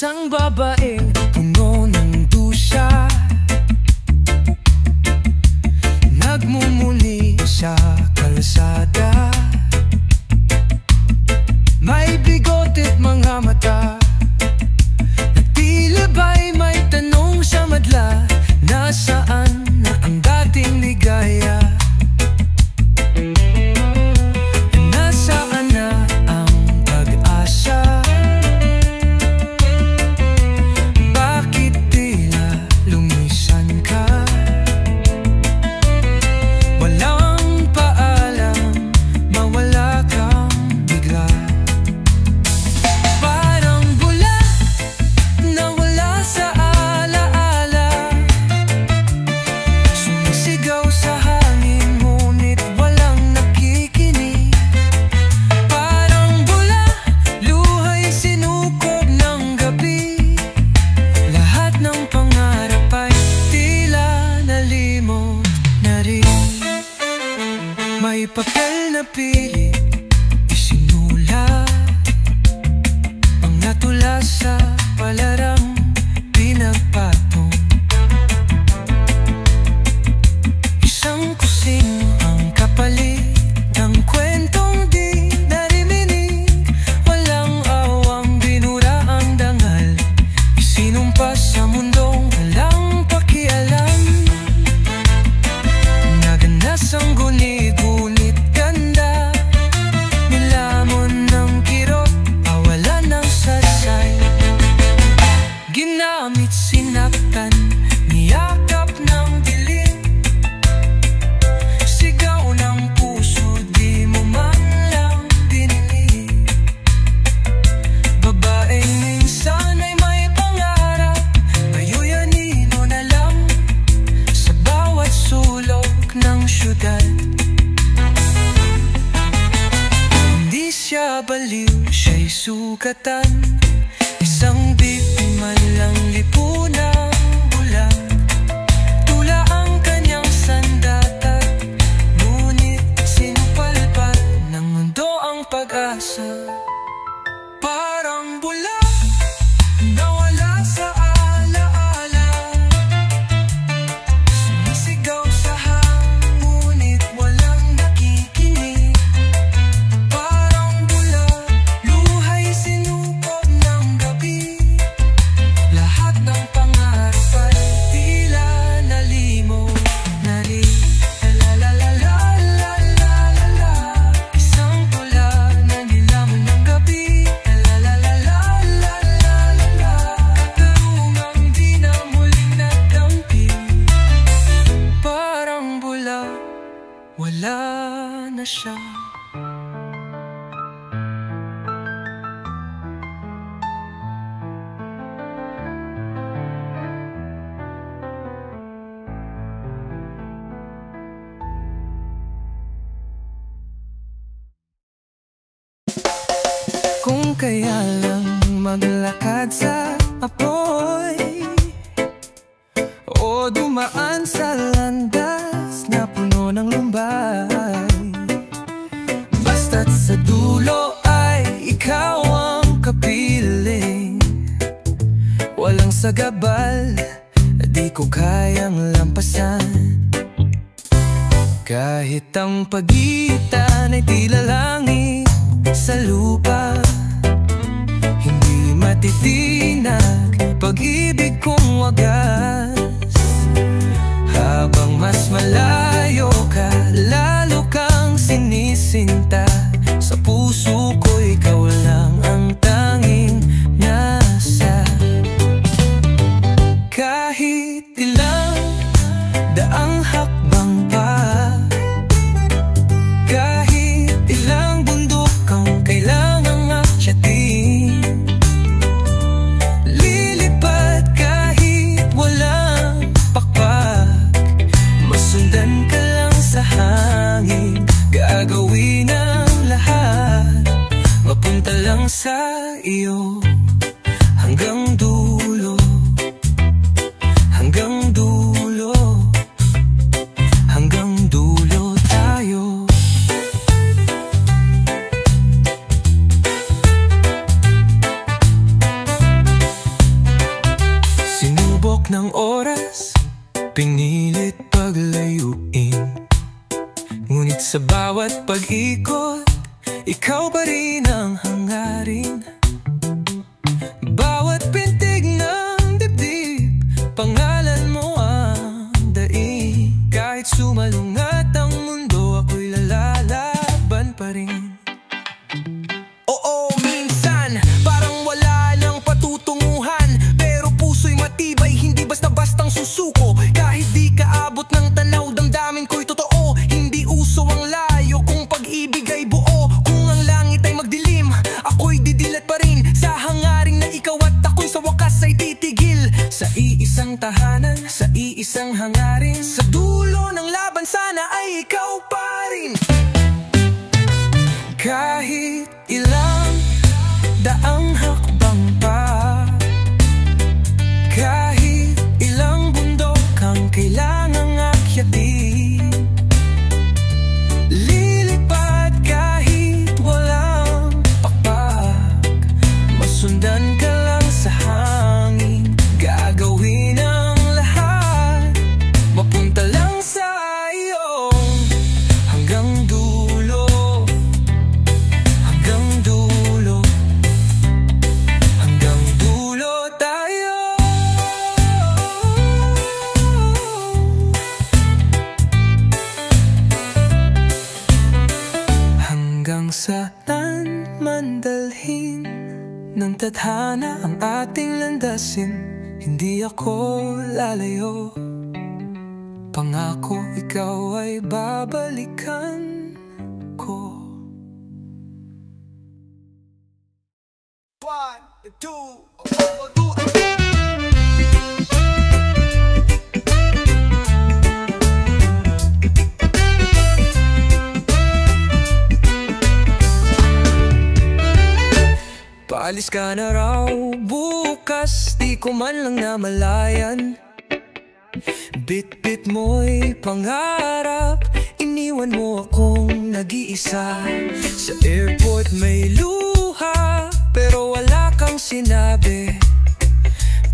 Isang babaeng puno ng dusya, nagmumuli sa kalsada. May bigote't mga mata, na tila ba'y may tanong sa madla. Nasaan na ang dating ligaya? Nasaan na ang pag-asa? Bakit tila lumisan ka? Walang paalam, mawala kang bigla. Parang bula, nawala sa alaala. Sumisigaw sa hangin, ngunit walang nakikinig. Parang bula, luha'y sinukob ng gabi. Lahat ng pangarap ay tila nalimot na rin. May papel na pilit isinulat, ang natula sa palarang pinagpatong. Isang kusino ang kapalit ng kwentong di naririnig. Walang awang binura ang dangal, isinumpas sa mundong walang pakialam. Naganas ang guni-gunit ganda, nilamon ng kirot, pawalan ng saysay. Ginamit, sinaktan, niyakap ng dilim. Sigaw ng puso, di mo man lang dinilig. Babaeng minsan ay may pangarap, ngayon'y anino na lang sa bawat sulok ng syudad. Hindi siya baliw, siya'y sugatan, isang biktima lang lipunang bulag. Tula ang kanyang sandata, ngunit sinupalpal ng mundo ang pag-asa. Parang bula, nawala sa alaala. Sumisigaw sa hangin, ngunit walang nakikinig. Parang bula, luha'y sinukob ng gabi. Lahat ng pangarap ay tila nalimot na rin. La la la la la la la la. Isang tula na nilamon ng gabi. La la la la la la la la. Katarungang di na muling nagdampi. Parang bula, wala na siya. Kung kaya lang maglakad sa apoy, o dumaan sa landas na puno ng lumbay. Basta't sa dulo ay ikaw ang kapiling. Walang sagabal, di ko kayang lampasan. Kahit ang pagitan ay tila langit sa lupa, hindi matitinag pag-ibig kong wagas. Habang mas malayo ka, lalo kang sinisinta. Sa puso ko ikaw lang ang tanging nasa. Kahit ilang daang hakbang pa, kahit ilang bundok ang kailangang aksyatin, lilipad kahit walang pakpak, masundan bundok ng oras, pinilit paglayuin. Ngunit sa bawat pag-ikot, ikaw pa rin ang hangarin. Bawat pintig ng dibdib, pangalan mo ang daig. Kahit sumalungat ang mundo, ako'y lalaban pa rin. Oo, minsan parang wala nang patutunguhan, pero puso'y matibay, hindi basta-bastang susuko. Kahit di kaabot ng tanaw, damdamin ko'y totoo. Hindi uso ang layo kung pag-ibig ay buo. Kung ang langit ay magdilim, ako'y didilat pa rin sa hangaring na ikaw at ako'y sa wakas ay titigil. Sa iisang tahanan, sa iisang hangarin, sa dulo ng laban sana ay ikaw pa rin. Kahit ilang daang hakbang pa, kahit ilang bundok ang kailangang akyatin, lilipad kahit walang pakpak, masundan ka lang sa hangin, gagawin ang lahat, mapunta lang sa iyo hanggang dulo. Saan man dalhin ng tadhana ang ating landasin, hindi ako lalayo. Pangako ikaw ay babalikan ko. 1, 2, 3. Paalis ka na raw bukas, di ko man lang namalayan. Bit-bit mo'y pangarap, iniwan mo akong nag-iisa. Sa airport may luha, pero wala kang sinabi.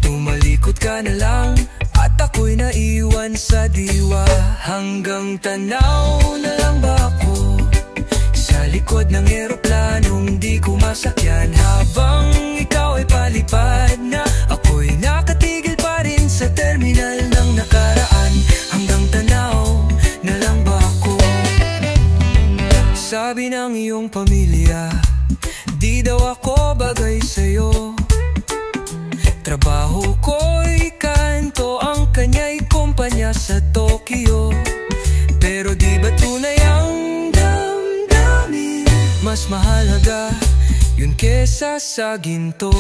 Tumalikod ka na lang, at ako'y naiwan sa diwa. Hanggang tanaw na lang ba ako sa likod ng eroplanong di ko masakyan? Habang ikaw ay palipad na, ako'y nakatigil pa rin sa terminal ng nakaraan. Hanggang tanaw na lang ba ako? Sabi ng iyong pamilya, di daw ako bagay sa'yo. Trabaho ko'y kanto, ang kanya'y kumpanya sa Tokyo. Pero di ba tunay ang mas mahalaga yun kesa sa ginto?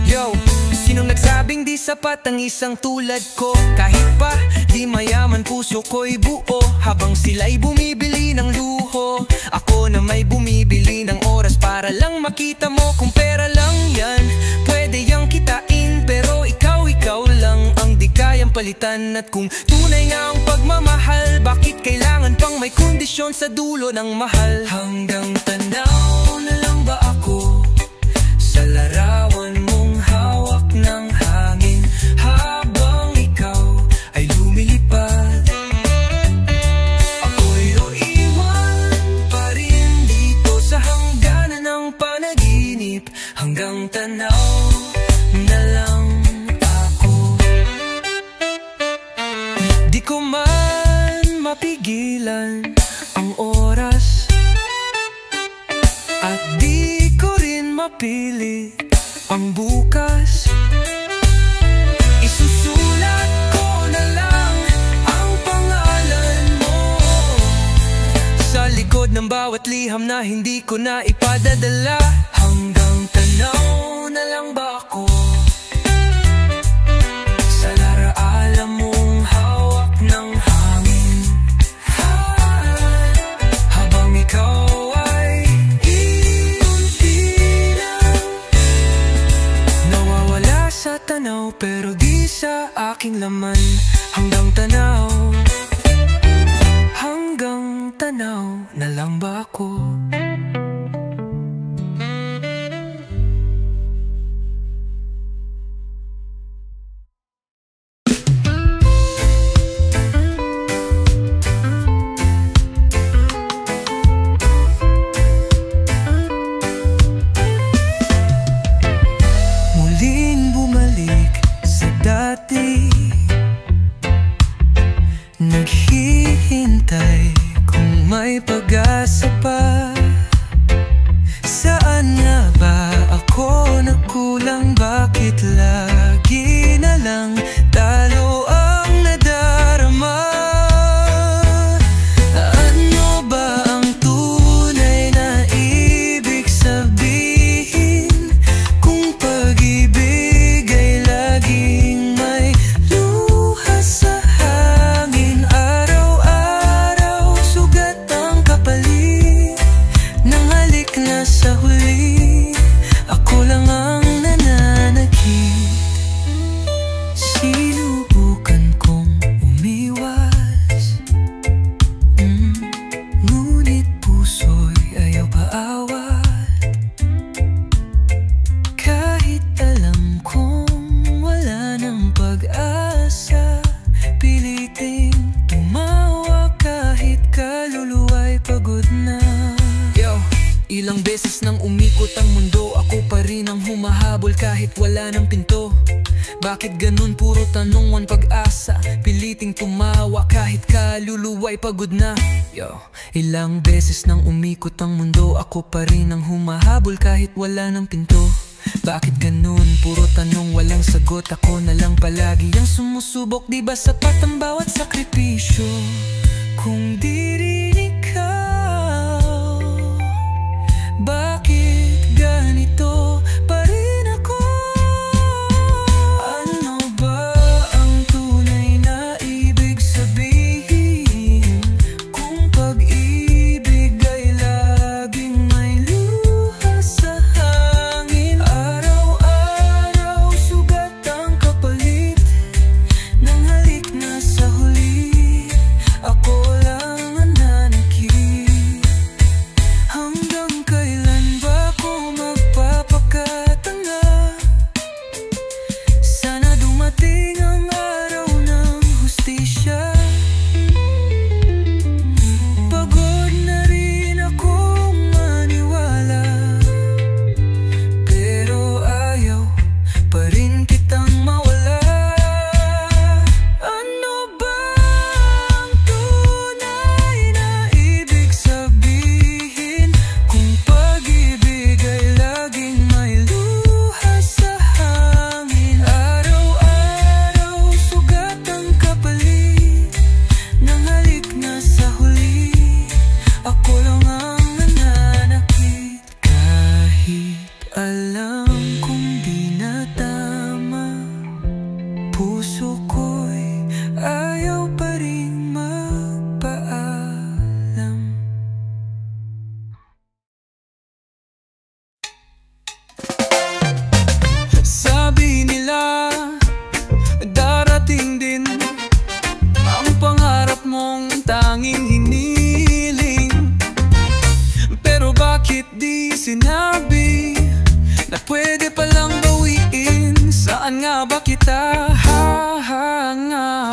Yo, sinong nagsabing di sapat ang isang tulad ko? Kahit pa di mayaman, puso ko'y buo. Habang sila'y bumibili ng luho, ako na may bumibili ng oras para lang makita mo. Kung pera lang yan, pwede yang kitain, pero ikaw lang ang di kayang palitan. At kung tunay nga ang pagmamahal, bakit kailangan pang may kondisyon sa dulo ng mahal? Hanggang tanaw na lang ba ako sa larawan mong hawak ng hangin, habang ikaw ay lumilipad? Ako'y iwan pa rin dito sa hangganan ng panaginip. Hanggang tanaw na lang ako. Di ko man mapigilan ang oras, at di ko rin mapili ang bukas. Isusulat ko na lang ang pangalan mo sa likod ng bawat liham na hindi ko na ipadadala. Hanggang tanaw na lang ba ako sa laraalam mong hawak ng hangin, habang ikaw ay nawawala sa tanaw, pero di sa aking laman. Hanggang tanaw na lang ba ako? walang talo ang nadarama. Ano ba ang tunay na ibig sabihin kung pag-ibig ay laging may luha sa hangin? Araw-araw sugat ang kapalit ng halik na sa huli ako lang ang nananakit. Sinubukan kong umiwas, ngunit puso'y ayaw paawat. Kahit alam kong wala ng pag-asa, piliting tumawa kahit kaluluwa'y pagod na. Ilang beses nang umikot ang mundo, ako pa rin ang humahabol kahit wala ng pinto. Bakit ganun? Puro tanong, walang pag-asa, piliting tumawa kahit kaluluwa'y pagod na. Ilang beses nang umikot ang mundo, ako pa rin ang humahabol kahit wala ng pinto. Bakit ganun? Puro tanong, walang sagot, ako na lang palagi ang sumusubok. Di ba sapat ang bawat sakripisyo kung di rin ikaw? Bakit ganito pa rin ako? Ano ba ang tunay na ibig sabihin kung pag-ibig ay laging may luha sa hangin? Araw-araw sugat ang kapalit ng halik na sa huli ako lang ang nanakit. Hanggang kailan ba ako magpapakatanga? Sana dumating ang araw ng hustisya. Pagod na rin akong maniwala, pero ayaw pa rin kitang mawala. Ano ba ang tunay na ibig sabihin kung pag-ibig ay laging may luha sa hangin? Araw-araw sugat ang kapalit ng halik na sa huli ako lang ang nananakit. Kahit alam kong di na tama, puso ko'y ayaw pa rin magpaalam. Sabi nila darating din ang pangarap mong tanging hiniling, pero bakit di sinabi na pwede palang bawiin? Saan nga ba kita hahangapin?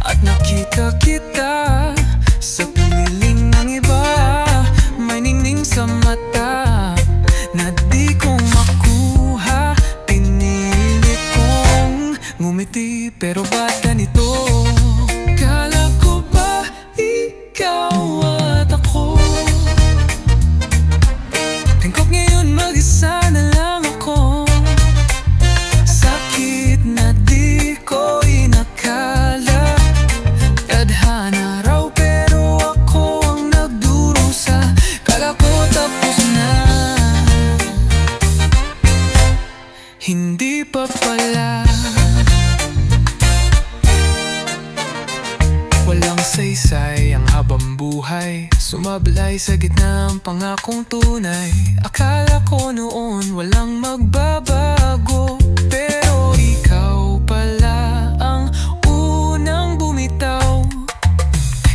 At nakita kita sa piling ng iba, may ningning sa mata na di ko makuha. Pinilit kong ngumiti, pero ba't ganito? Kala ko ba ikaw at ako? Tingkok ngayon mag-isa na lang ako. Sakit na di ko inakala, tadhana raw pero ako ang nagdurusa. Kala ko tapos na, hindi pa pala. Walang saysay ang habang buhay, sumablay sa gitna ang pangakong tunay. Akala ko noon walang magbabago, pero ikaw pala ang unang bumitaw.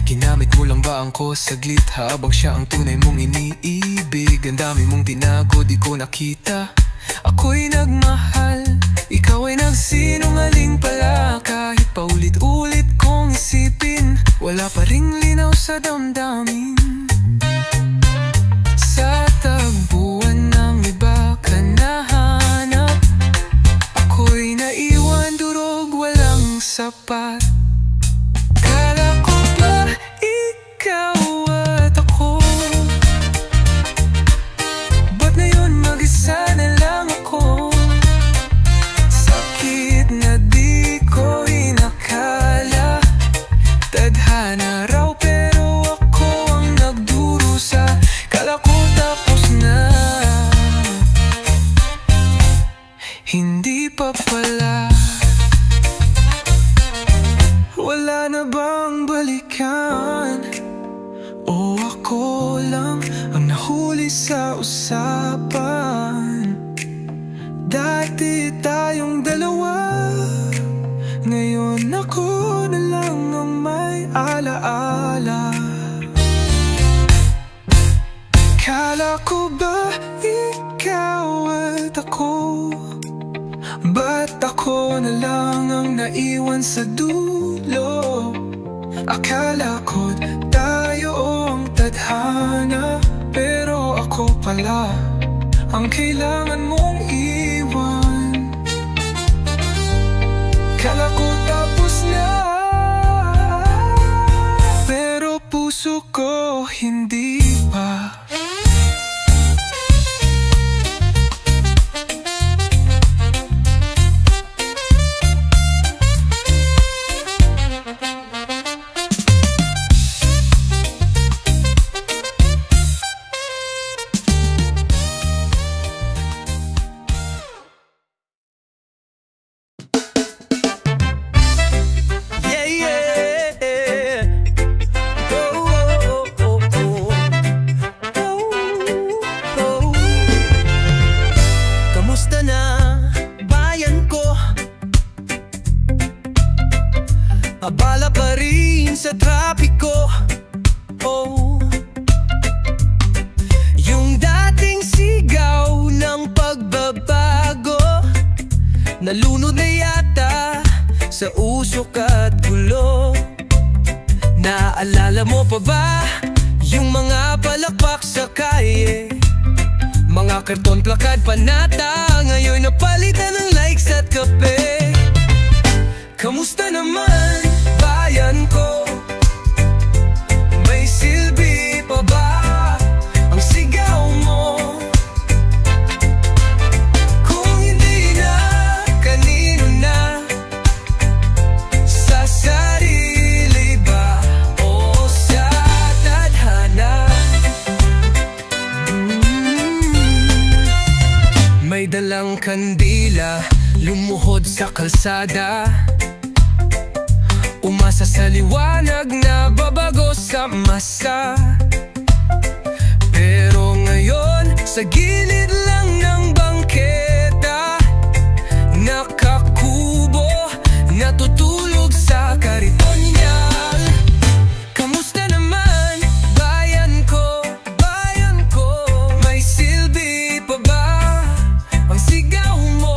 Ginamit mo lang ba ang ko saglit habang siya ang tunay mong iniibig? Ang dami mong tinago, di ko nakita. Ako'y nagmahal, ikaw ay nagsinungaling pala. Kahit paulit-ulit kong isipin, wala pa ring linaw sa damdamin. Sa tagpuan ng iba ka nahanap, ako'y naiwan durog, walang sapat. Kala ko ba ikaw at ako? Ba't ngayon mag-isa na lang ako? Sakit pala. Wala na bang balikan? O ako lang ang nahuli sa usapan? Dati tayong dalawa, ngayon ako na lang ang may alaala. Kala ko ba ikaw at ako? Ba't ako na lang ang naiwan sa dulo? Akala ko tayo ang tadhana, pero ako pala ang kailangan mong iwan. Kala ko tapos na, pero puso ko hindi pa. Abala pa rin sa trapiko, oh. Yung dating sigaw ng pagbabago, nalunod na yata sa usok at gulo. Naaalala mo pa ba yung mga palakpak sa kalye? Mga karton, plakad, panata, ngayon napalitan ng likes at kape. Kamusta naman, bayan ko? May silbi pa ba ang sigaw mo? Kung hindi na, kanino na? Sa sarili ba o sa tadhana? May dalang kandila, lumuhod sa kalsada, umasa sa liwanag na babago sa masa. Pero ngayon, sa gilid lang ng bangketa, nakakubo, natutulog sa kariton niya. Kamusta naman, bayan ko? Bayan ko, may silbi pa ba ang sigaw mo?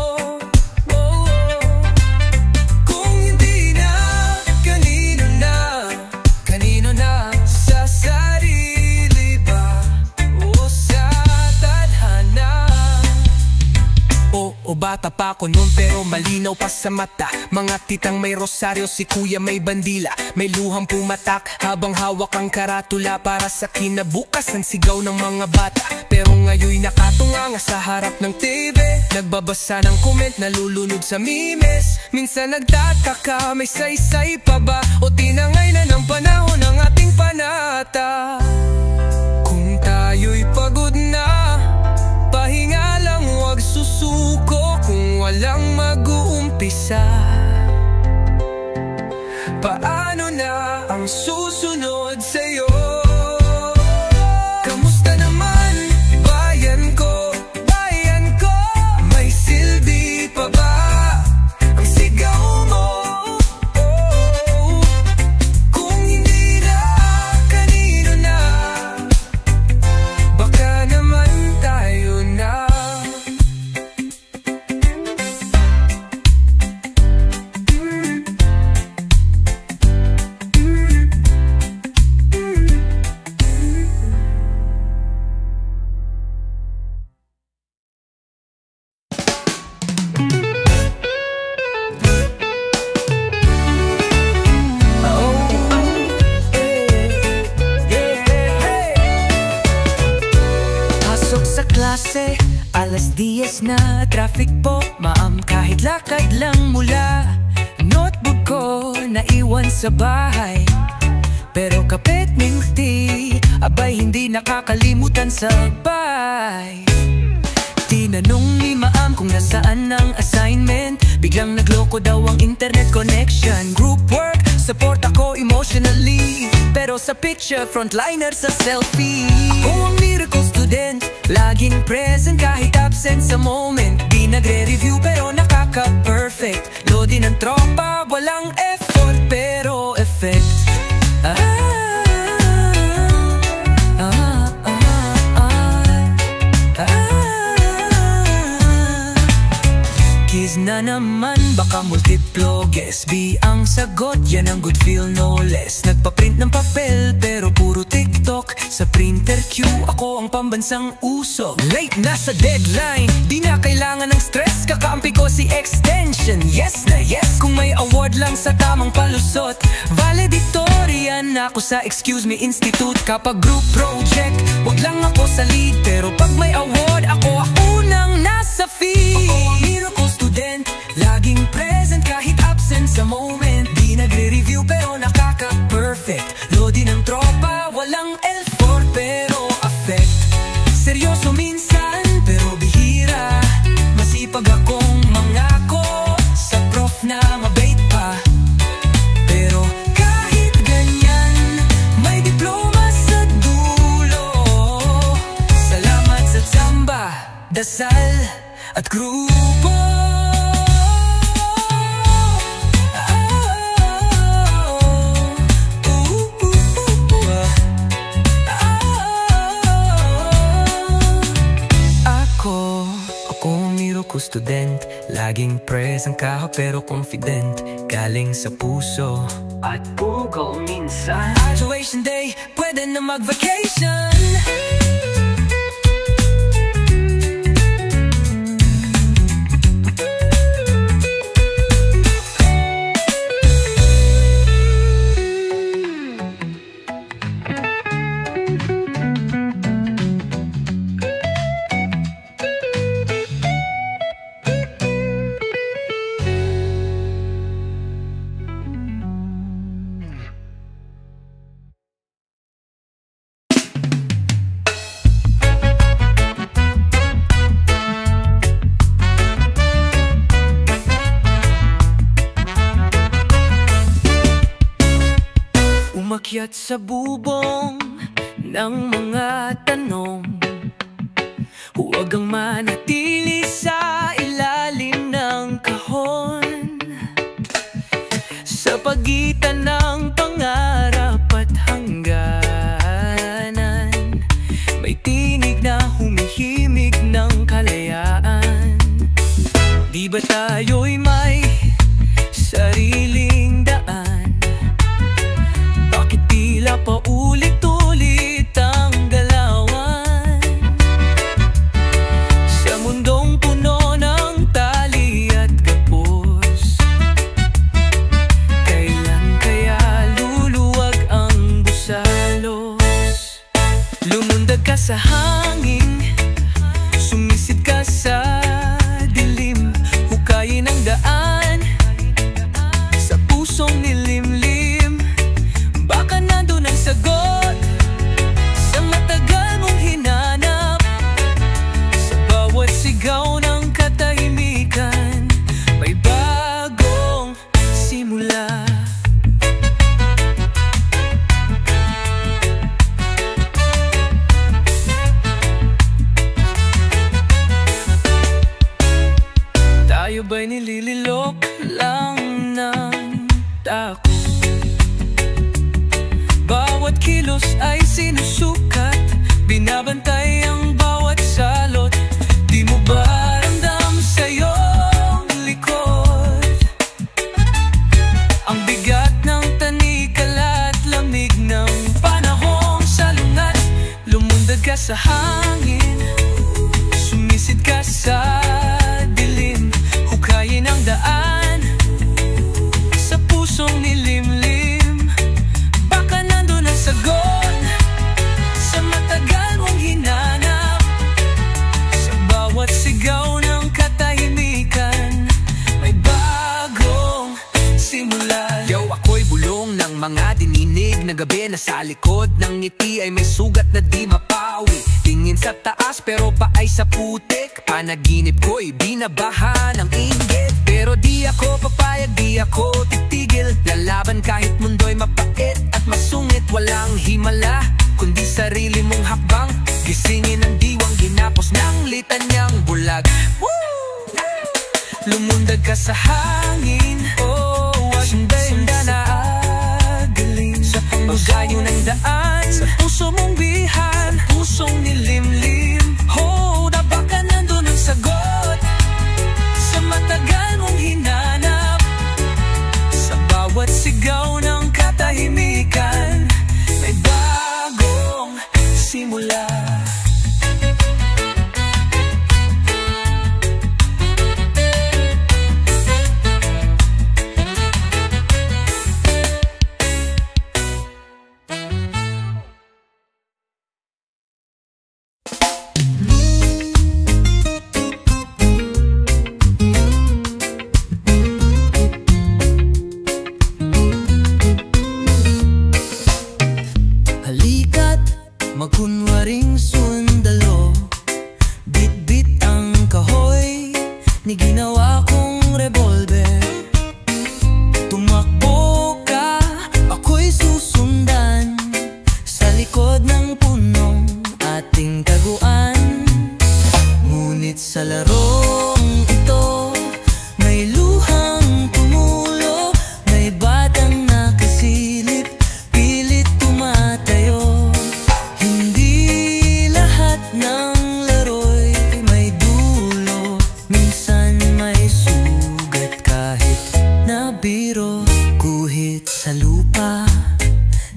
O bata pa ako noon pero malinaw pa sa mata. Mga titang may rosaryo, si kuya may bandila, may luhang pumatak habang hawak ang karatula para sa kinabukas ng sigaw ng mga bata. Pero ngayon nakatunga nga sa harap ng TV, nagbabasa ng comment, nalulunod sa memes. Minsan nagtataka, may saysay pa ba o tinangay na ng panahon ng ating panata? Kung tayo'y pagod na, pahinga lang, huwag susuko kung walang mag-uumpisa. Paano na ang susunod sa'yo? Kamusta naman, bayan ko? Bayan ko, may silbi pa ba ang sigaw mo? Oh, kung hindi na, kanino na? Baka naman tayo na. Alas 10 na, traffic po, ma'am, kahit lakad lang mula. Notebook ko naiwan sa bahay, pero kapit milk tea, abay hindi nakakalimutan sabay. Tinanong ni ma'am kung nasaan ang assignment, biglang nagloko daw ang internet connection. Group work, support ako emotionally, pero sa picture, frontliner sa selfie. Ako ang miracle student, laging present kahit absent sa moment. Di nagre-review pero nakaka-perfect. Lodi ng tropa, walang effort pero effect. Kiss na naman, baka multiplo guess. B ang sagot, yan ang good feel no less. Nagpa-print ng papel pero puro TikTok. Sa printer queue, ako ang pambansang usok. Late na sa deadline, di na kailangan ng stress. Kakampi ko si extension, yes na yes. Kung may award lang sa tamang palusot, valedictorian ako sa Excuse Me Institute. Kapag group project, wag lang ako sa lead, pero pag may award, ako unang nasa feed. Ako ang miracle student, laging present kahit absent sa moment. Di nagre-review pero nakaka-perfect. Lodi ng tropa, walang effort pero affect. Seryoso minsan pero bihira, masipag akong mangako sa prof na mabait pa. Pero kahit ganyan, may diploma sa dulo. Salamat sa tsamba, dasal at grupo. Student, laging present ka pero confident. Galing sa puso at pugo minsan. Graduation day, pwede na mag-vacation. Umakyat sa bubong ng mga tanong, huwag kang manatili sa ilalim ng kahon. Sa pagitan ng pangarap at hangganan, may tinig na humihimig ng kalayaan. Di ba tayo'y may sariling daan? Paulit-ulit ang galawan sa mundong puno ng tali at kapos. Kailan kaya luluwag ang busalos? Lumundag ka sa hangin, sumisid ka sa dilim. Hukayin ang daan sa pusong nilimlim. Baka nandun ang sagot sa matagal mong hinanap. Sa bawat sigaw ng katahimikan, may bagong simula. Tayo ba'y nilililok lang ng takot? Bawat kilos ay sinusukat, binabantay ang bawat salot. Di mo ba ramdam sa iyong likod ang bigat ng tanikala at lamig ng panahong salungat? Lumundag ka sa hangin, sumisid ka sa dilim. Hukayin ang daan sa pusong nilimlim. Sagot sa matagal mong hinanap, sa bawat sigaw ng katahimikan, may bagong simula. Yo, ako'y bulong ng mga dininig na gabi na sa likod ng ngiti ay may sugat na di mapawi. Tingin sa taas pero paay sa putik, panaginip ko'y binabaha ng inggit. Pero di Di ako titigil, lalaban kahit mundo'y mapait at masungit. Walang himala, kundi sarili mong hakbang. Gisingin ang diwang ginapos ng litanyang bulag. Lumundag ka sa hangin, sundan na agaling sa pangbugayo ng daan. Sa puso mong bihan, pusong nilimlim. Baka nandun ang sagot sa matagal mong hinanap. Sa bawat sigaw ng katahimikan, may bagong simula. Magkunwaring sundalo, bit-bit ang kahoy ni ginawa kong revolver. Tumakbo ka, ako'y susundan sa likod ng punong ating taguan. Ngunit sa larong ito, may luhang tumulo, may batang nakasilip, pilit tumatayo. Ng laro'y may dulo, minsan may sugat kahit na biro. Guhit sa lupa,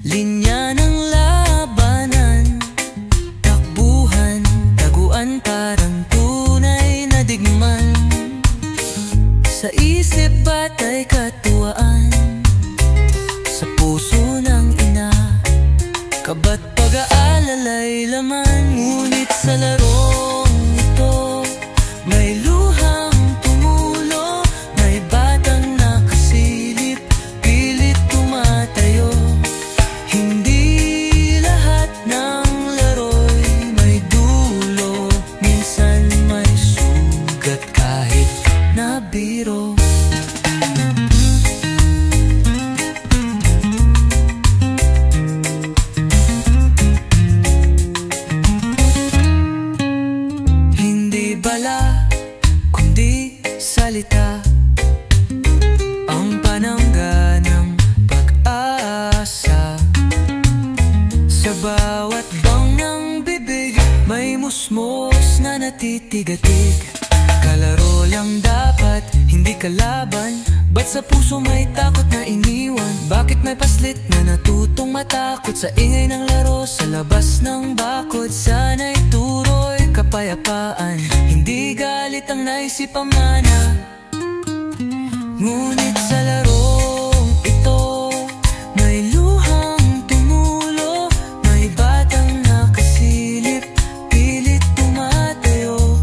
linya ng labanan, takbuhan, taguan parang tunay na digman. Sa isip ba't ay katuwaan, sa puso ng ina, kaba't pag-aalalay laman. Ngunit sa larong ito, may luhang tumulo, may batang nakasilip, pilit tumatayo. Hindi lahat ng laro'y may dulo, minsan may sugat kahit na biro. Kundi salita ang panangga ng pag-asa. Sa bawat bang ng bibig, may musmos na natitigatig. Kalaro lang dapat, hindi kalaban. Ba't sa puso may takot na iniwan? Bakit may paslit na natutong matakot sa ingay ng laro? Sa labas ng bakod, sana'y turo'y kapayapaan. Hindi galit ang naisip pamana. Ngunit sa larong ito, may luhang tumulo, may batang nakasilip, pilit tumatayo.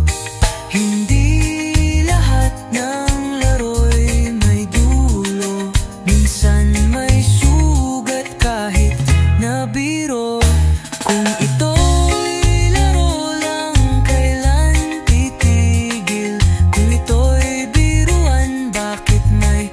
Hindi lahat ng laro'y may dulo, minsan may sugat kahit na biro. Kung ito'y laro lang, kailan titigil? Kung ito'y biruan, bakit may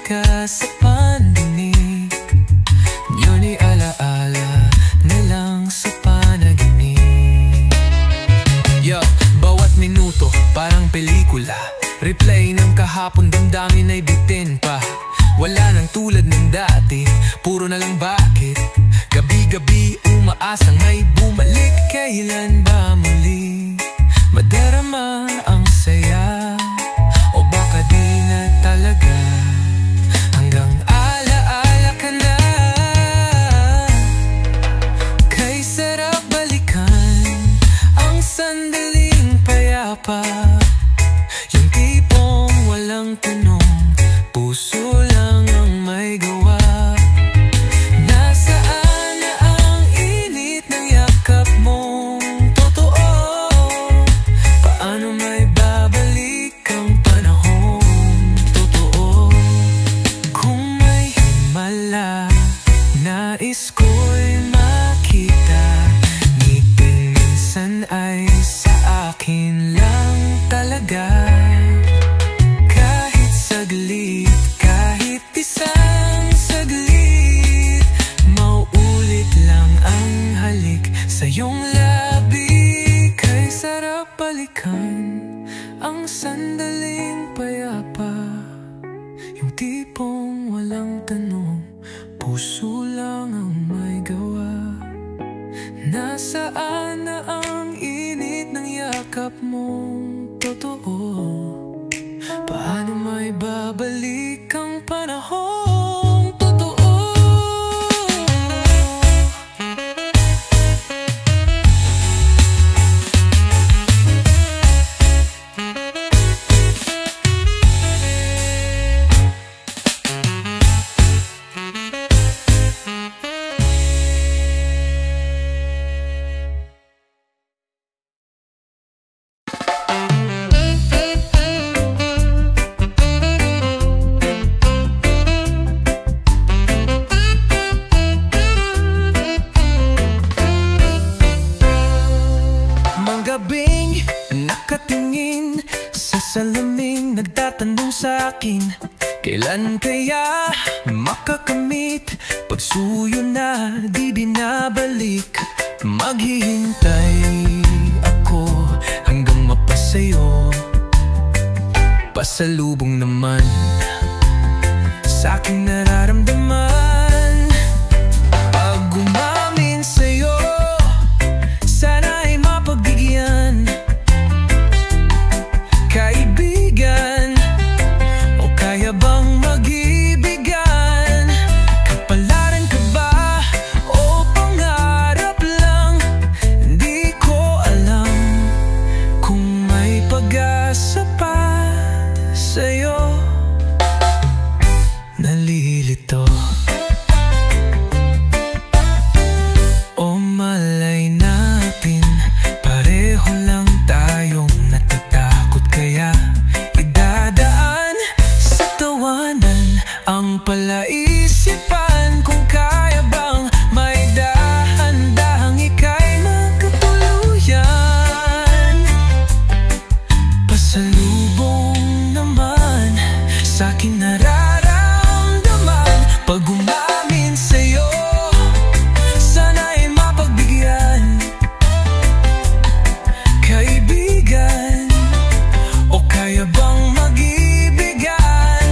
ka sa pandinig, yun ay alaala na lang sa panaginip. Yo, bawat minuto parang pelikula, replay ng kahapon, damdamin ay bitin pa. Wala nang tulad ng dati, puro na lang bakit. Gabi-gabi umaasang ay bumalik. Kailan ba muli madarama ang saya? O baka di na talaga, hanggang alaala ka na. Kay sarap balikan ang sandaling payapa, yung tipong walang tanong, puso lang ang may gawa. Nasaan na ang init ng yakap mong totoo? Paano may babalik ang panahong totoo? Kung may himala, nais ko'y makita, ngipin minsan ay sa akin lang talaga. Kahit saglit, kahit isang saglit, mauulit lang ang halik sa iyong labi. Kay sarap balikan ang sandaling payapa, yung tipong walang tanong, puso lang ang may gawa. Nasaan na ang init ng yakap mong totoo? Paano may babalik ang panahong totoo? Gabing nakatingin sa salamin, nagtatanong sa akin, kailan kaya makakamit? Pagsuyo na di binabalik, maghihintay ako hanggang mapasayo. Pasalubong naman sa aking nararamdaman. Pag umamin sa'yo, sana'y mapagbigyan. Kaibigan, o kaya bang mag-ibigan? Kapalaran ka ba o pangarap lang? Hindi ko alam kung may pag-asa pa sa'yo. Nalilito o malay natin, pareho lang tayong natatakot, kaya idadaan sa tawanan ang palaisipan. Kung kaya bang may dahan-dahang ika'y magkatuluyan. Pasalubong naman sa akin nararamdaman. Pag umamin sa'yo, sana'y mapagbigyan. Kaibigan, o kaya bang mag-ibigan?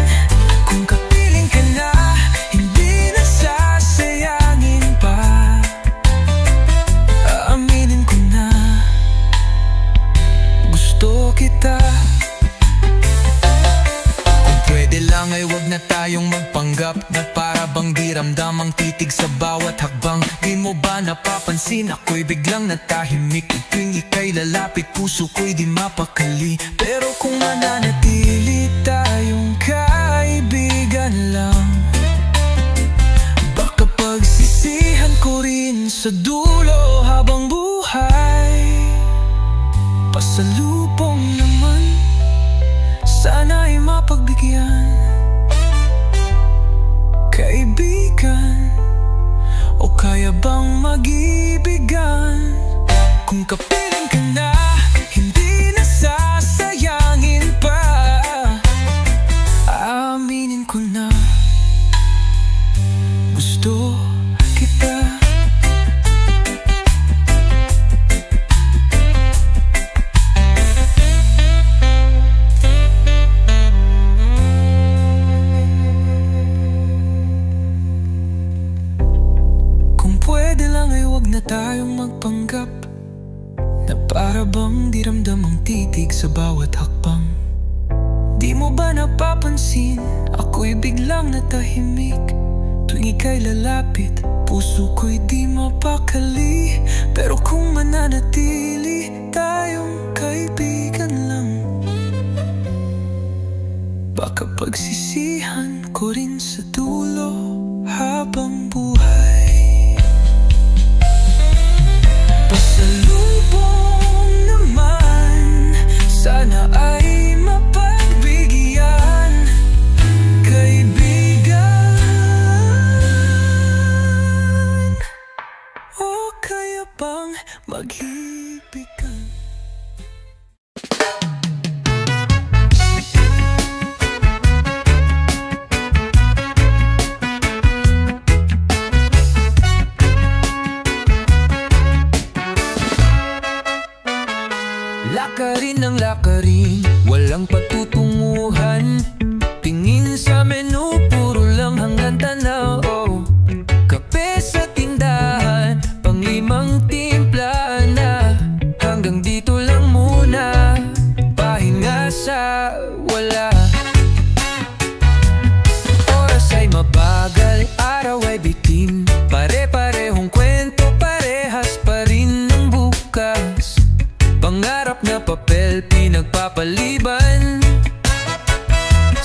Kung kapiling ka na, hindi na sasayangin pa. Aaminin ko na, gusto kita. Kung pwede lang ay wag na tayong magpanggap na para bang di ramdam ang titig sa bawat hakbang. Di mo ba napapansin ako'y biglang natahimik? Tuwing ika'y lalapit, puso ko'y di mapakali. Pero kung mananatili tayong kaibigan lang, baka pagsisihan ko rin sa dulo habang buhay. Pasalubong naman, sana'y mapagbigyan. Kaibigan, o kaya bang mag-ibigan? Kung kapiling ka na, hindi na sasayangin pa. Aaminin ko na, gusto kita. Kung pwede lang ay wag na tayong magpanggap na para bang di ramdam ang titig sa bawat hakbang. Di mo ba napapansin, ako'y biglang natahimik tuwing ika'y lalapit, puso ko'y di mapakali. Pero kung mananatili tayong kaibigan lang, baka pagsisihan ko rin sa dulo habang buhay. Pasalubong naman, sana ay mapagbigyan, kaibigan. O kaya bang mag-ibigan? Lakarin ng lakarin, walang patutunguhan. Tingin sa menu, puro lang hanggang tanaw. Kape sa tindahan, pang-limang timpla na. Hanggang dito lang muna, pahinga sa wala. Oras ay mabagal, araw ay bitin. Pare-parehong kwento, parehas pa rin ng bukas. Pangarap na papel, pinagpapaliban.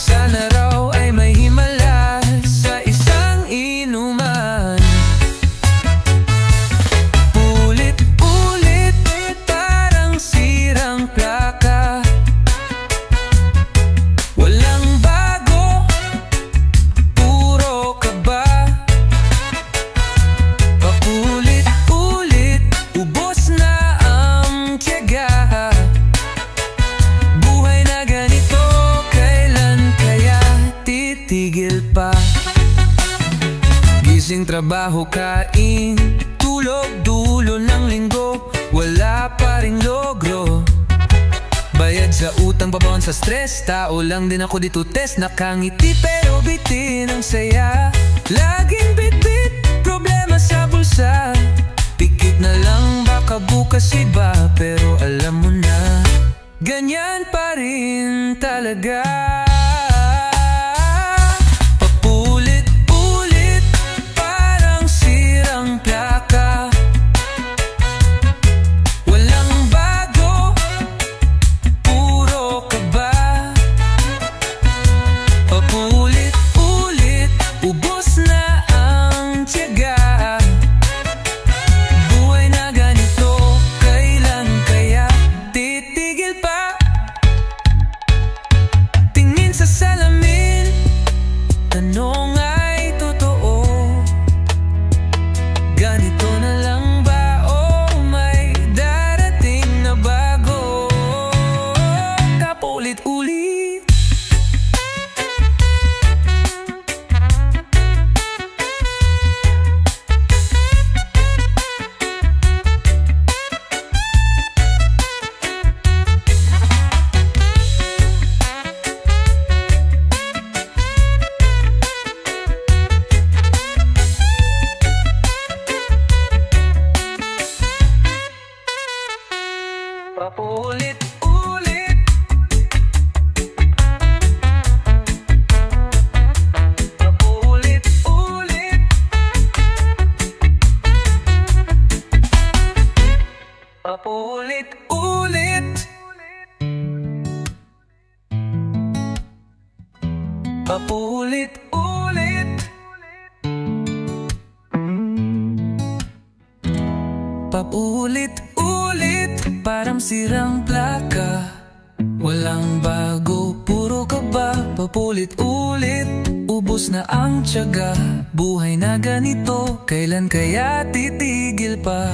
Sana raw ay may himala sa isang inuman. Ulit-ulit, parang sirang plaka. Walang bago, puro kaba. Paulit-ulit, ubos na ang tiyaga. Buhay na ganito, kailan kaya titigil pa? Gising, trabaho, kain, tulog, dulo ng linggo, wala pa ring logro. Bayad sa utang, babawan sa stress. Tao lang din ako dito, test. Nakangiti pero bitin ang saya. Laging bitbit, problema sa bulsa. Pikit na lang, baka bukas iba. Pero alam mo na, ganyan pa rin talaga. Paulit-ulit, parang sirang plaka. Walang bago, puro kaba. Paulit-ulit, ubos na ang tiyaga. Buhay na ganito, kailan kaya titigil pa? Tingin sa salamin, tanong ay totoo. Ganito na lang ba o may darating na bago? Kapaulit-ulit, paulit-ulit, paulit-ulit, paulit-ulit, paulit-ulit, paulit-ulit, parang sirang plaka. Walang bago, puro kaba. Paulit-ulit, ubos na ang tiyaga. Buhay na ganito, kailan kaya titigil pa?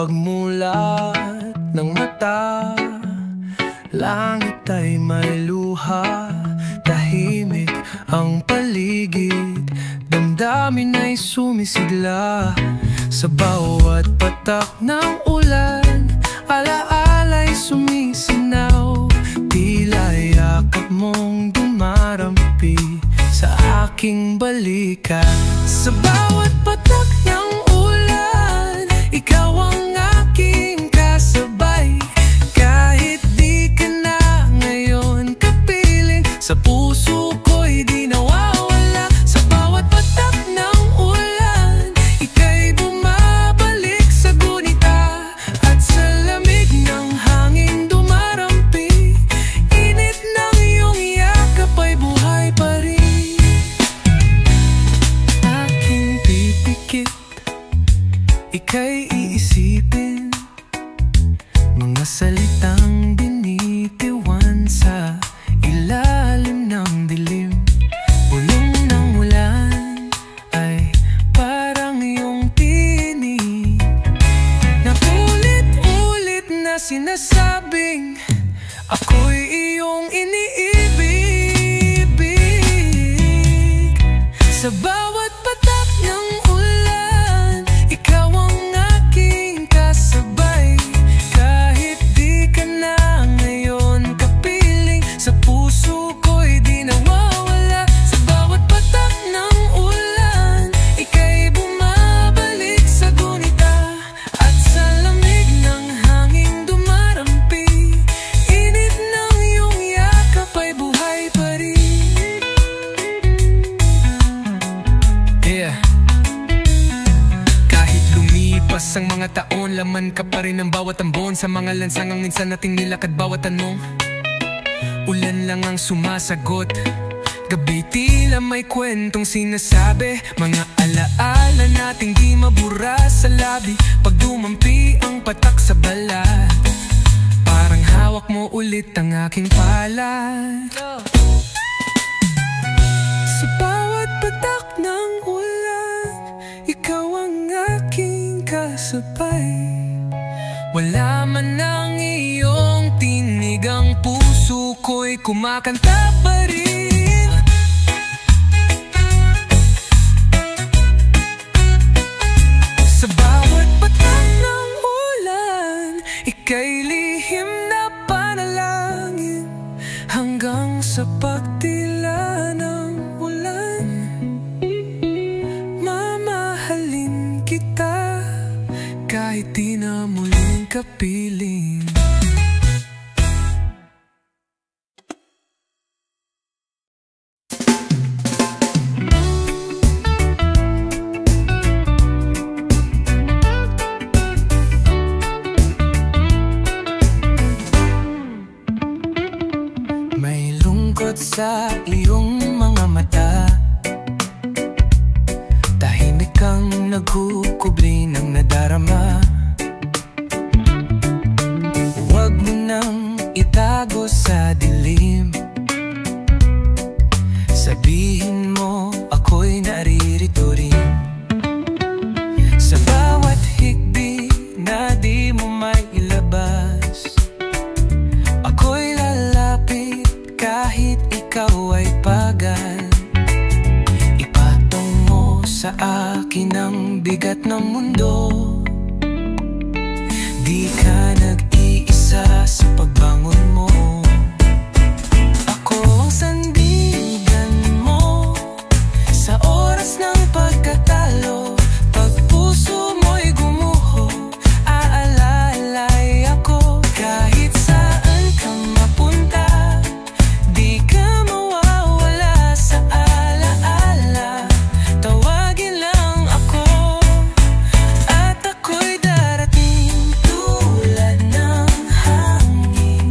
pagmulat ng mata, langit ay may luha. Tahimik ang paligid, damdamin ay sumisigla. Sa bawat patak ng ulan, alaala'y sumisinaw. Tila yakap mong dumarampi sa aking balikat. Sa bawat patak ng ulan, ikaw ang aking kasabay. Kahit di ka na ngayon kapiling, sa puso ko'y di nawawala. Sa bawat patak ng ulan, ika'y bumabalik sa gunita. At sa lamig ng hangin dumarampi, init ng iyong yakap ay buhay pa rin. Aking pipikit, ika'y iisipin, mga salitang binitiwan sa ilalim ng dilim. Bulong ng ulan ay parang iyong tinig, na ulit-ulit na sinasabing ako'y iyong iniibig. Sa bawat patak ng ulan, ikaw ang aking kasabay. Kahit di ka na ngayon kapiling, sa puso ko'y di nawawala. Sa bawat patak ng ulan, ika'y bumabalik sa gunita. At sa lamig ng hangin dumarampi, init ng iyong yakap ay buhay pa rin. Yeah. Kahit lumipas ang mga taon, laman ka pa rin ang bawat ambon. Sa mga lansangang minsan nating nilakad bawat tanong, ulan lang ang sumasagot. Gabi tila may kwentong sinasabi, mga alaala nating di mabura sa labi. Pag dumampi ang patak sa balat, parang hawak mo ulit ang aking palad. Sa bawat patak ng ulan, ikaw ang aking kasabay. Wala man ang iyong tinig, ang puso ko'y kumakanta pa rin. Sa bawat patak ng ulan, ika'y lihim na panalangin. Hanggang sa pagtila ng ulan, mamahalin kita kahit di na muling kapiling. May lungkot sa iyong mga mata, tahimik kang nagkukubli ng nadarama. Huwag mo nang itago sa dilim, sabihin mo ako'y naririto rin. Sa bawat higbi na di mo may ilabas, ako'y lalapit kahit ikaw ay pagal. Ipatong mo sa akin ang bigat ng mundo. Di ka nag-iisa sa pagbangon mo. Ako ang sandigan mo sa oras ng pagkatalo. Pag puso mo'y gumuho, aalalay ako. Kahit saan ka mapunta, di ka mawawala sa alaala. Tawagin lang ako at ako'y darating tulad ng hangin.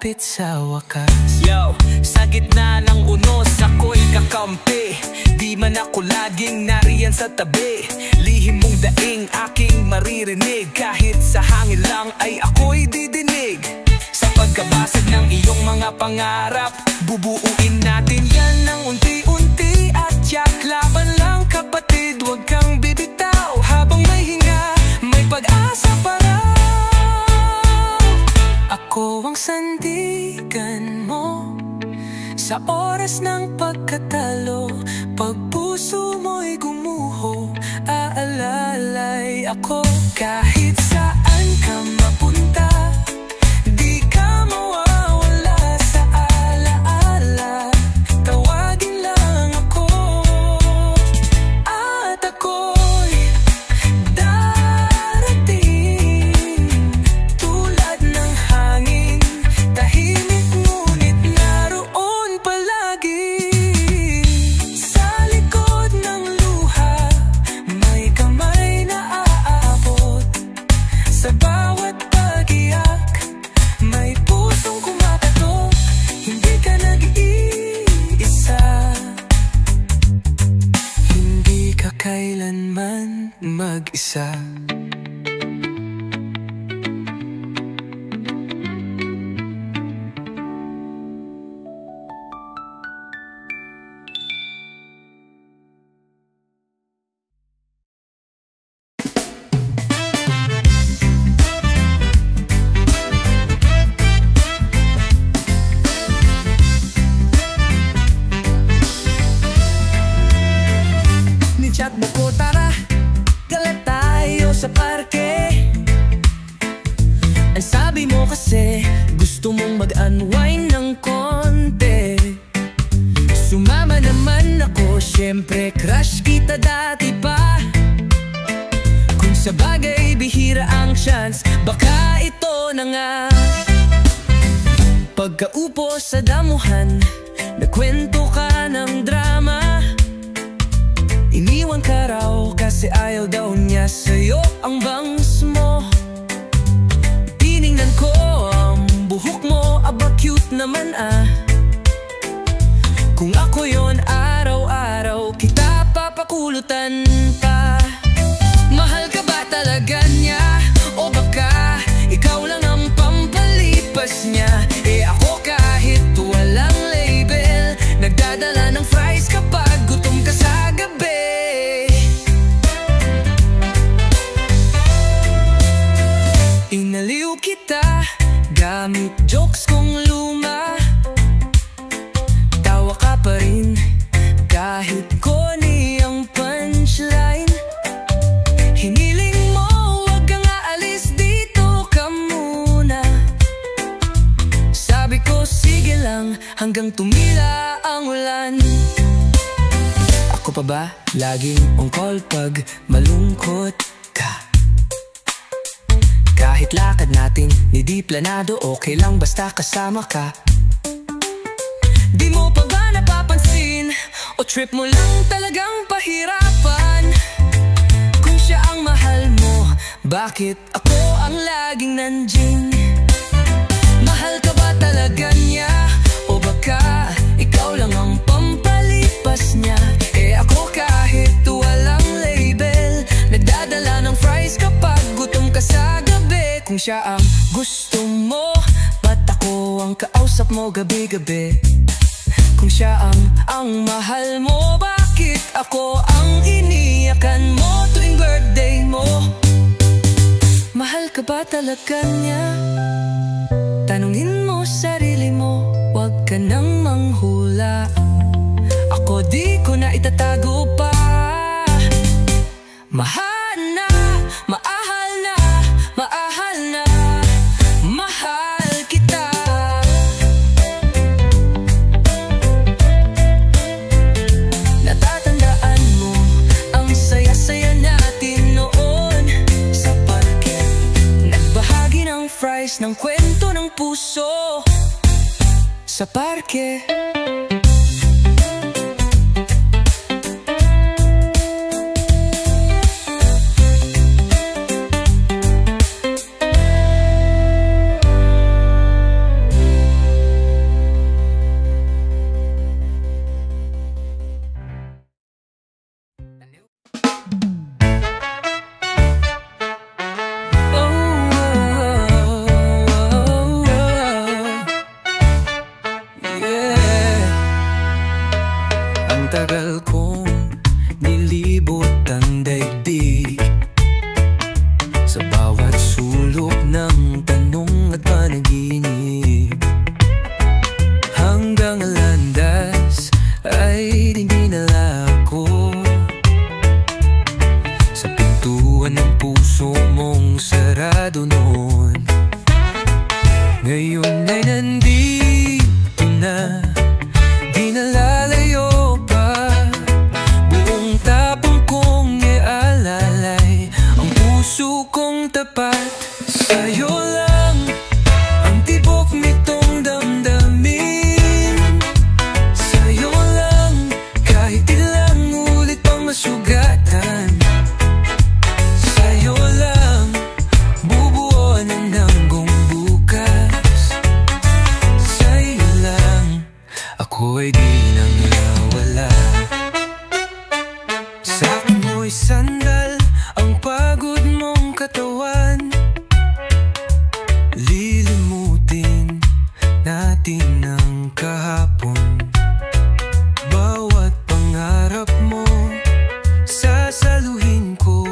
lumapit sa wakas. Yo, sa gitna ng unos ako'y kakampi. Di man ako laging nariyan sa tabi. Lihim mong daing aking maririnig. Kahit sa hangin lang ay ako'y didinig. Sa pagkabasag ng iyong mga pangarap, bubuuin natin yan ng unti-unti. At yaklapan lang kapatid, huwag kang bibitaw. Habang may hinga, may pag-asa pa raw. Ako ang sandigan mo sa oras ng pagkatalo. Pag puso mo'y gumuho, aalalay ako. Kahit saan ka mapunta, di ka mawawala sa alaala. Tawagin lang ako at ako'y darating. Tulad ng hangin, tahimik ngunit naroon palagi. Sa likod ng luha, may kamay na aabot. Sa bawat pag-iyak, may pusong kumakatok. Hindi ka nag-iisa, hindi ka kailanman mag-isa. Ni-chat mo ko, tara, gala tayo sa parke. Ang sabi mo kasi, gusto mong mag-unwind ng konti. Sumama naman ako, syempre crush kita dati pa. Kung sa bagay bihira ang chance, baka ito na nga. Pagkaupo sa damuhan, nagkwento ka ng drama. Iniwan ka raw kasi ayaw daw niya sa'yo ang bangs mo. Tiningnan ko ang buhok mo, aba cute naman ah. Kung ako yon, araw-araw kita papakulutan pa. Mahal ka ba talaga niya? O baka ikaw lang ang pampalipas niya? Eh ako kahit walang label, nagdadala ng fries kapag gutom ka sa gabi. Inaliw kita gamit jokes kong luma. Tawa ka pa rin kahit corny ang punchline. Hiniling mo wag kang aalis, dito ka muna. Sabi ko sige lang hanggang tumila ang ulan. Ako pa ba laging on call pag malungkot ka? Kahit lakad natin, hindi planado, okay lang basta kasama ka. Di mo pa ba napapansin? O trip mo lang talagang pahirapan? Kung siya ang mahal mo, bakit ako ang laging nandiyan? Mahal ka ba talaga niya? O baka ikaw lang ang pampalipas niya? Eh ako kahit walang label, nagdadala ng fries kapag gutom ka sa gabi. Kung siya ang gusto mo, ba't ako ang kausap mo gabi-gabi? Kung siya ang mahal mo, bakit ako ang iniyakan mo tuwing birthday mo? Mahal ka ba talaga niya? Tanungin mo sarili mo, wag ka nang manghula. Ako di ko na itatago pa. Mahal na, maahal na, maahal na, mahal kita. Natatandaan mo ang saya-saya natin noon sa parke. Nagbahagi ng fries ng kwento ng puso sa parke. palibot ang daigdig. Sa bawat sulok ng tanong at panaginip, hanggang landas ay dinala ako. Sa pintuan ng puso mong sarado noon, ngayon ay nandito na, di nalalayo pa. Buong tapang kong ialalay ang puso kong tapat. Sa'yo lang ang tibok nitong damdamin. Sa'yo lang kahit ilang ulit pang masugatan. Sa'yo lang bubuo ng nanggong bukas. Sa'yo lang ako ay di nang nawala. Sa'kin mo'y sandal ang pagod mong katawan. Lilimutin natin ang kahapon. Bawat pangarap mo sasaluhin ko.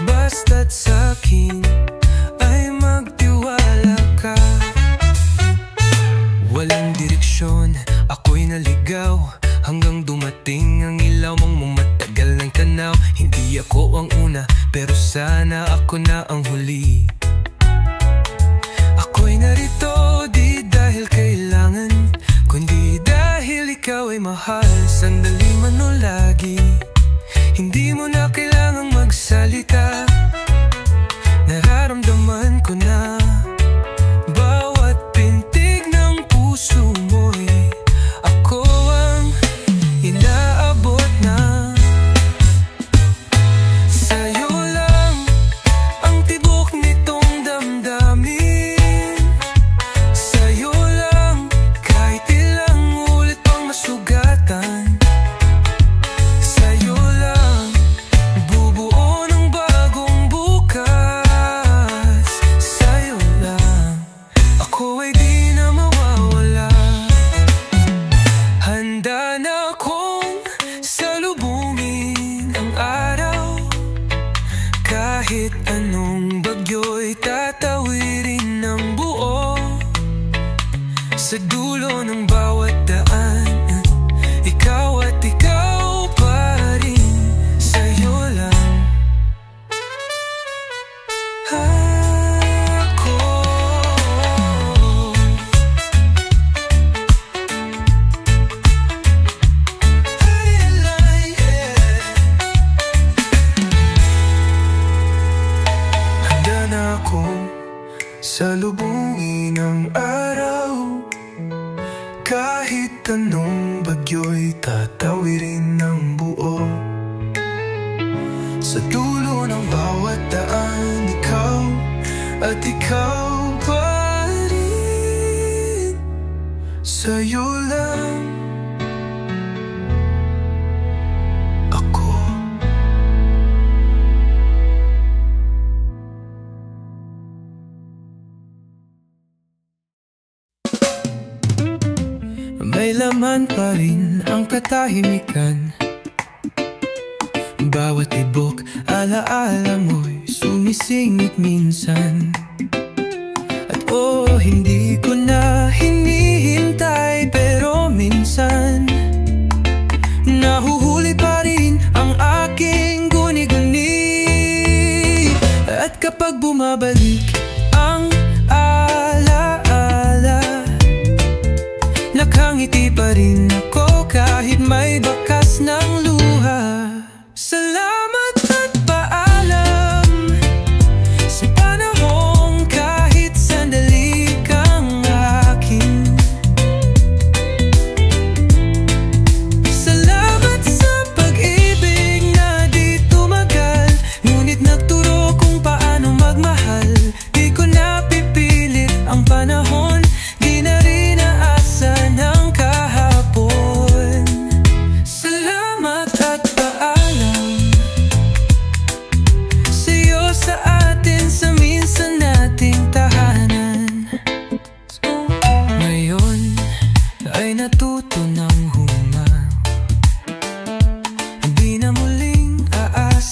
Basta't sa'kin ay magtiwala ka. Walang direksyon, ako'y naligaw, hanggang dumating ang ilaw mong matagal ng tanaw. Hindi ako ang una, pero sana ako na ang huli. Ako'y narito di dahil kailangan, kundi dahil ikaw ay mahal. Sandali man o lagi, hindi mo na kailangang magsalita. Nararamdaman ko na bawat pintig ng puso mo'y ako ang inaabot na. Sa'yo lang ang tibok nitong damdamin. Sa'yo lang kahit ilang ulit pang masugatan. Sa'yo lang bubuo ng bagong bukas. Sa'yo lang ako ay di na mawawala. Handa na akong salubungin ang araw. Kahit anong bagyo'y tatawirin ng buo. Sa dulo ng bawat daan, ikaw at ikaw pa rin. Sa'yo lang ako. Handa na akong salubungin ang araw. Kahit anong bagyo'y tatawirin ng buo. Sa dulo ng bawat daan, ikaw at ikaw pa rin. Sa'yo lang ako. May laman pa rin ang katahimikan. Bawat tibok, alaala mo'y sumisingit minsan. At hindi ko na hinihintay, pero minsan nahuhuli pa rin ang aking guni-guni. At kapag bumabalik ang alaala, nakangiti pa rin ako kahit may bakas ng luha. Salamat at paalam sa panahong kahit sandali kang akin. Salamat sa pag-ibig na di tumagal, ngunit nagturo kung paano magmahal. Di ko napipilit ang panahon, di na rin naasa ng kahapon.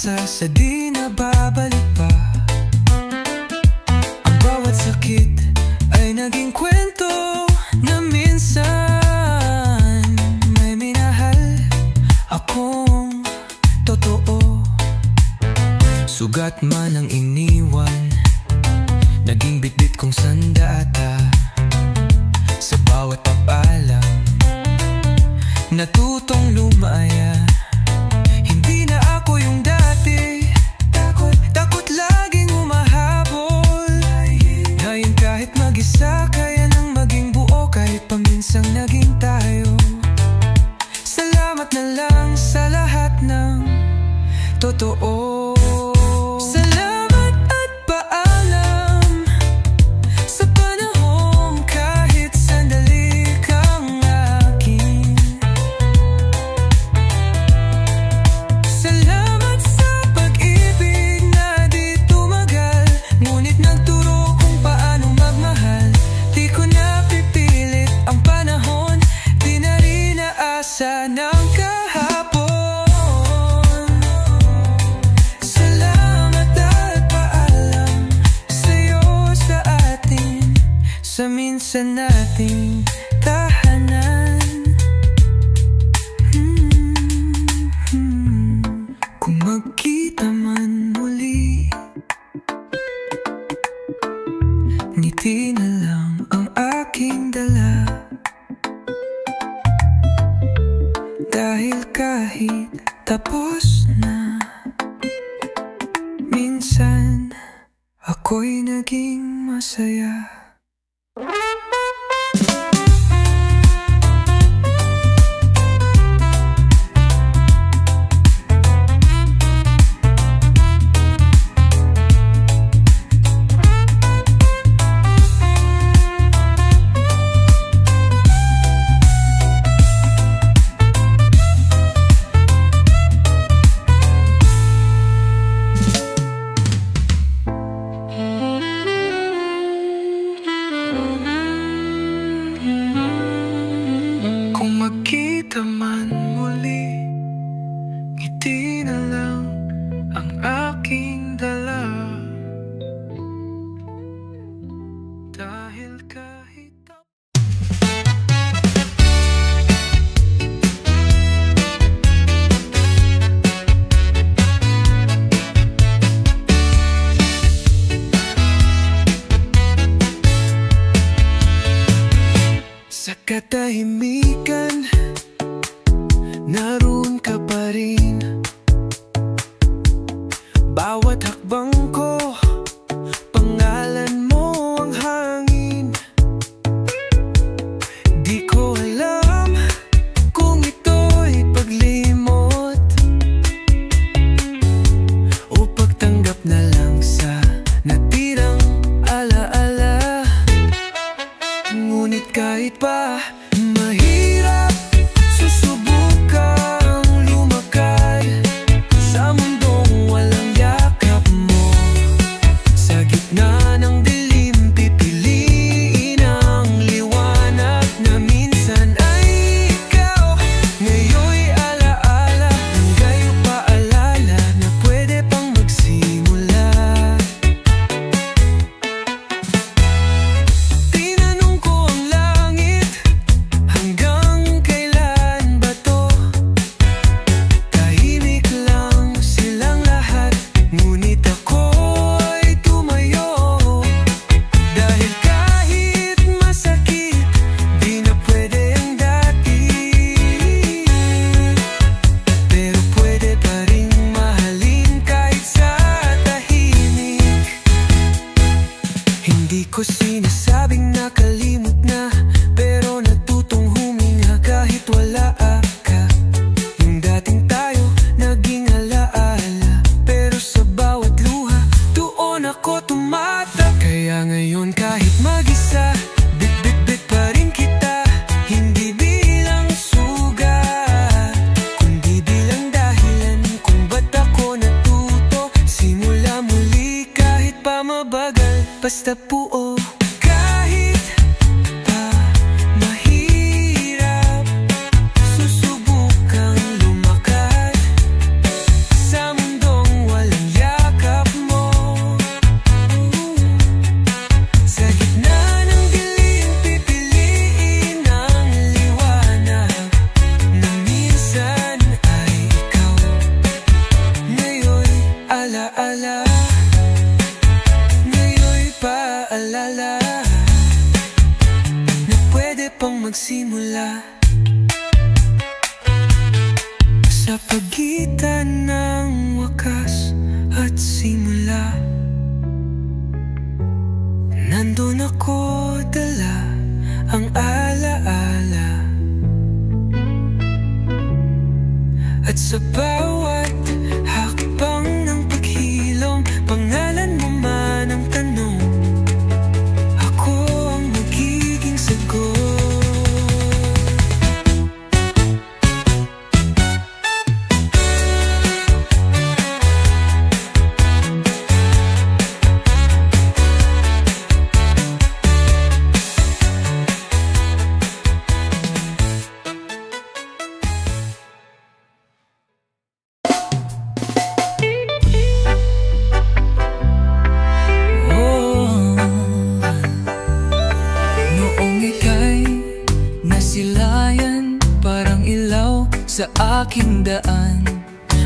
pag-asa sa di na babalik pa. Ang bawat sakit ay naging kwento na minsan may minahal akong totoo. Sugat man ang iniwan, naging bitbit kong sandata. Sa bawat pag-alam, natutong lumaya. Hindi na ako yung dati, takot laging humahabol. Ngayon kahit mag-isa, kaya nang maging buo. Kahit paminsang naging tayo. Salamat na lang sa lahat ng totoo. Ng kahapon, salamat at paalam sa'yo, sa atin, sa minsan nating tahanan. Kung magkita man muli, ngiti na lang ang aking dala. Dahil kahit tapos na, minsan ako'y naging masaya. Kung magkita man muli, ngiti na lang ang aking dala. Dahil kahit sa katahimikan, naroon ka pa rin. Bawat hakbang ko, pangalan mo ang hangin. Di ko alam kung ito'y paglimot o pagtanggap na lang sa natirang alaala. Ngunit kahit pa mahirap, susubukang lumakad sa mundong walang yakap mo. Sa gitna ng dilim, pipiliin ang liwanag na minsan ay ikaw. Ngayon'y alaala, hangga't paalala na pwede pang magsimula. Tinanong ko ang langit, hanggang kailan ba to? Tahimik lang silang lahat, ngunit ako'y tumayo. Dahil kahit masakit, di na pwede ang dati, pero pwede pa rin mahalin kahit sa tahimik. Hindi ko sinasabing nakalimot na, pero natutong huminga kahit wala ka. Yung dating tayo, naging alaala, pero sa bawat luha, doon ako tumatak. Kaya ngayon kahit mag-isa, bit-bit-bit pa rin kita. Hindi bilang sugat, kundi bilang dahilan kung ba't ako natuto. Simula muli kahit pa mabagal, basta buo. Kahit pa mahirap, susubukang lumakad sa mundong nagsimula sa pagitan ng wakas at simula. Nandun ako, dala ang alaala, at sa bawat hakbang ng paghilom, pangalan mo man ang tanong, ako ang magiging sagot. Sa aking daan,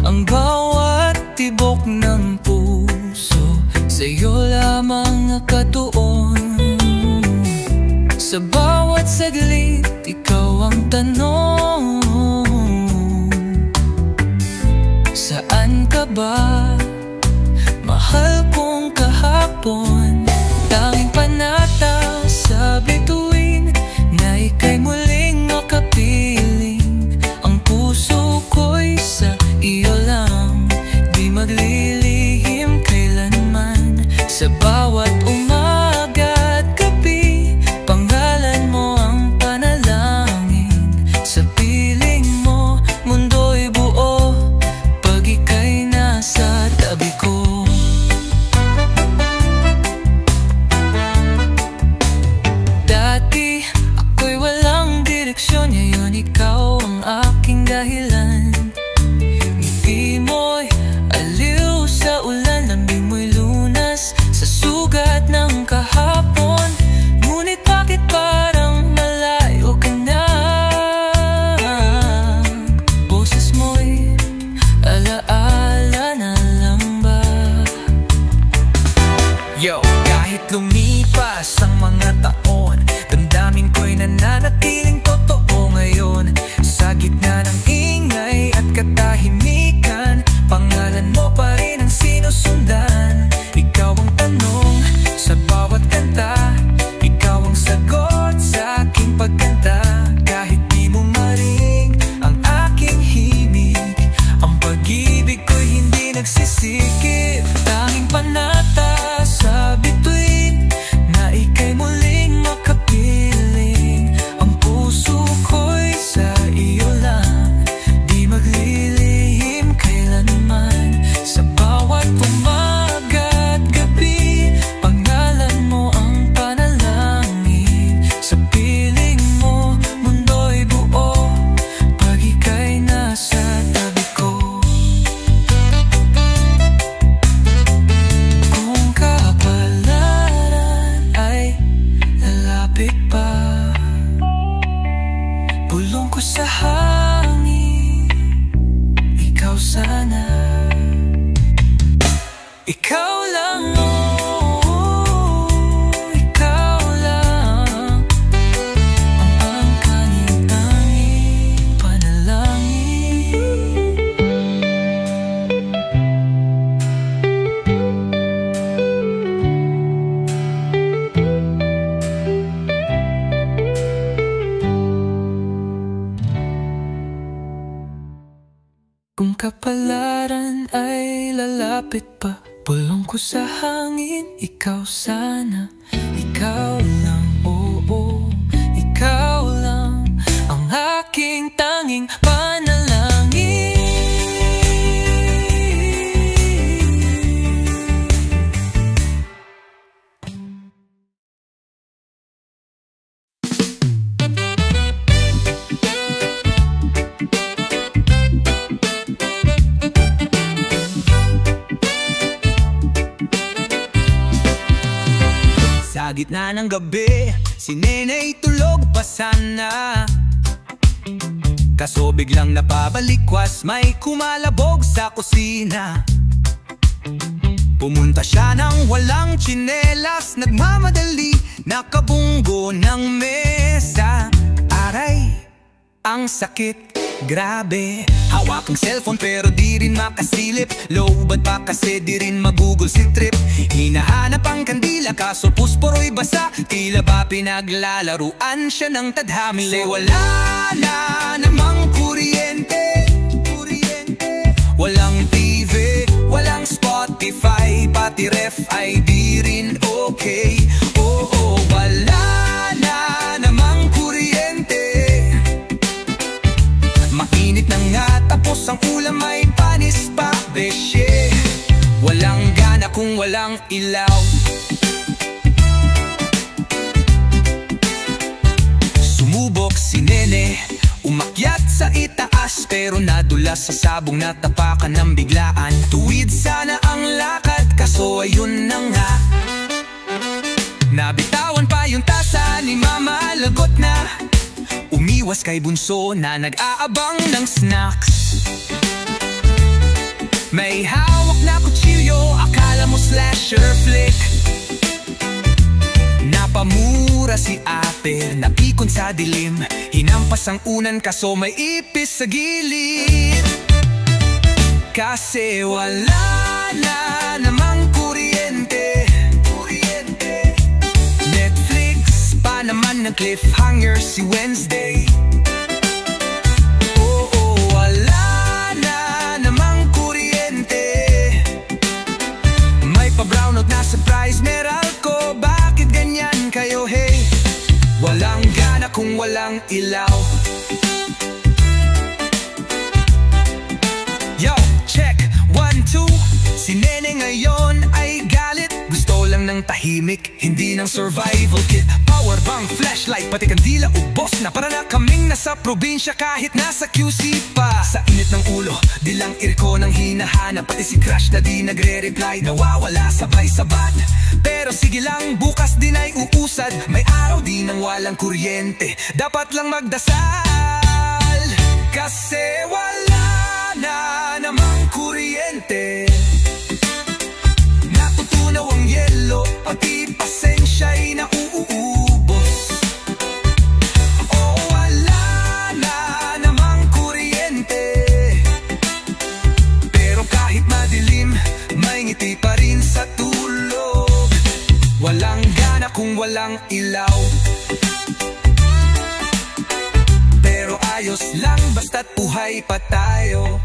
ang bawat tibok ng puso, sa'yo lamang nakatuon. Sa bawat saglit, ikaw ang tanong, saan ka ba? Mahal kong kahapon, tanging panata sa bituin na ika'y muling makapiling. Puso ko'y sa iyo lang, di maglilihim kailanman. Sa bawat umaga at gabi, pangalan mo ang panalangin. Sa piling mo, mundo'y buo pag ika'y nasa tabi ko. Dati ako'y walang direksyon, ngayon ikaw ang aking dahilan. Ngiti mo'y aliw sa ulan, lambing mo'y lunas sa sugat ng kahapon. Ngunit bakit parang malayo ka na? Boses mo'y alaala na lang ba? Yo, kahit lumipas ang mga taon, damdamin ko'y nananatiling totoo ngayon. Sa gitna ng ingay at katahimikan, pangalan mo pa rin ang sinusundan. Ikaw ang tanong sa bawat kanta, ikaw ang sagot sa aking pagkanta. Kahit di mo maring ang aking himig, ang pag-ibig ko'y hindi nagsisikip. Tanging panata sa bituin na ika'y muling makapiling. Ang puso ko'y sa iyo lang, di maglilihim kailanman. Sa bawat umaga at gabi, pangalan mo ang panalangin. Sa piling mo, mundo'y buo pag ika'y nasa tabi ko. Kung kapalaran ay lalapit pa, bulong ko sa hangin, ikaw sana. Ikaw lang, oh, ikaw lang ang kani-tanging panalangin. Kung kapalaran ay lalapit pa, bulong ko sa hangin, ikaw sana. Ikaw lang, oo, ikaw lang ang aking tanging panalangin. Sa gitna ng gabi, si Nenay tulog pa sana. Kaso biglang napabalikwas, may kumalabog sa kusina. Pumunta siya nang walang tsinelas, nagmamadali, nakabunggo ng mesa. Aray, ang sakit, grabe. Hawak ang cellphone pero di rin makasilip. Lowbat pa kasi di rin magugol si trip. Hinahanap ang kandila kaso pusporo'y basa. Tila ba pinaglalaruan siya ng tadhana. Kasi wala na namang kuryente. Walang TV, walang Spotify, pati ref ay di rin okay. Oo, wala na namang kuryente. Mainit na nga tapos ang ulam ay panis pa, besye. Walang gana kung walang ilaw. Sumubok si Nene, umakyat sa itaas pero nadulas sa sabong na tapakan ng biglaan. Tuwid sana ang lakad kaso ayun na nga. Nabitawan pa yung tasa ni Mama, lagot na. Umiwas kay Bunso na nag-aabang ng snacks. May hawak na kutsilyo, akala mo slasher flick. Napamura si ate, napikon sa dilim. Hinampas ang unan kaso may ipis sa gilid. Kasi wala na namang kuryente. Netflix pa naman ng cliffhanger si Wednesday. Oo, wala na namang kuryente. May pa-brownout na surprise Meralco. Bakit ganyan kayo, hey? Walang gana kung walang ilaw. Yo, check, 1, 2. Si Nene ngayon ay galit. Gusto lang ng tahimik, hindi ng survival kit. Power bank, flashlight, pati kandila ubos na. Para na kaming nasa probinsya kahit nasa QC pa. Sa init ng ulo, di lang irko nang hinahanap. Pati si Crush na di nagre-reply, nawawala sabay-sabat. Pero sige lang, bukas din ay uusad. May araw din nang walang kuryente, dapat lang magdasal. Kasi wala na namang kuryente. Natutunaw ang yelo, pati pasensya'y nauubos. Oh, wala na namang kuryente. Pero kahit madilim, may ngiti pa rin sa tulog. Walang gana kung walang ilaw. Pero ayos lang basta't buhay pa tayo.